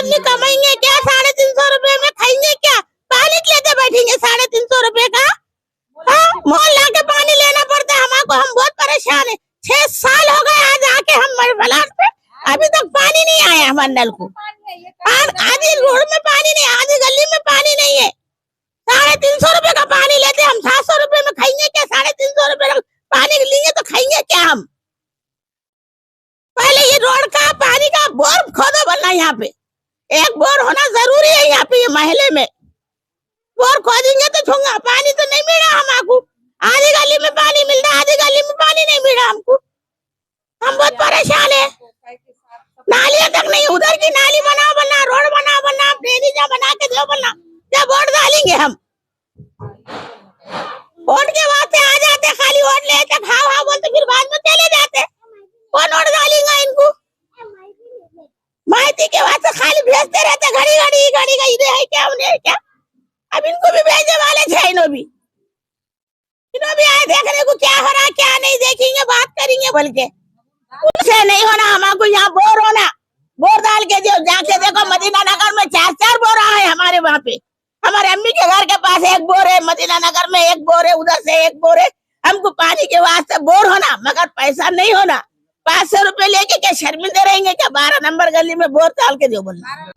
आदमी कमाएंगे क्या? 350 रुपए में खाएंगे क्या? पानी लेते बैठेंगे 350 रुपए का। मोहल्ला के पानी लेना पड़ता है हमको। हम बहुत परेशान है। 6 साल हो गए आज आके हम प्लांट पे, अभी तक पानी नहीं आया हमारे नल को। आधी रोड में पानी नहीं, आधी गली में पानी नहीं है। 350 रुपए का पानी लेते हम, 700 रुपए में खाएंगे क्या? 350 रुपए का पानी लेंगे तो खाएंगे क्या हम? पहले ये रोड का पानी का बोर खोदो बनना, यहाँ पे एक बोर होना जरूरी है। यहाँ पे ये महल्ले में बोर खोदेंगे तो छूंगा। पानी तो नहीं मिल रहा हमको। आधी गली में पानी मिल रहा, आधी गली में पानी नहीं मिल रहा हमको। हम बहुत परेशान है। नालियां तक नहीं, उधर की नाली बनाओ बनना, रोड बनाओ बनना, ड्रेनेज बना के दो बनना। क्या वोट डालेंगे हम? वोट के वास्ते आ जाते, खाली वोट लेते, खाओ हाँ बोलते, फिर बाद में चले जाते। कौन वोट डालेगा इनको? माहिती के वास्ते खाली भेजते रहते, घड़ी का इधर है क्या उन्हें क्या? अब इनको भी भेजने वाले थे। इन्हों भी आए देखने को क्या हो रहा क्या नहीं, देखेंगे बात करेंगे बोल के। उनसे नहीं होना हमको, यहाँ बोर होना। बोर डाल के जो जाके देखो मदीना नगर में 4 बोर है हमारे वहाँ पे। हमारे अम्मी के घर के पास 1 बोर है, मदीना नगर में 1 बोर है, उधर से 1 बोर है। हमको पानी के वास्ते बोर होना, मगर पैसा नहीं होना। 500 रुपए लेके क्या शर्मिंदे रहेंगे क्या? 12 नंबर गली में बोर डाल के दो बोलना।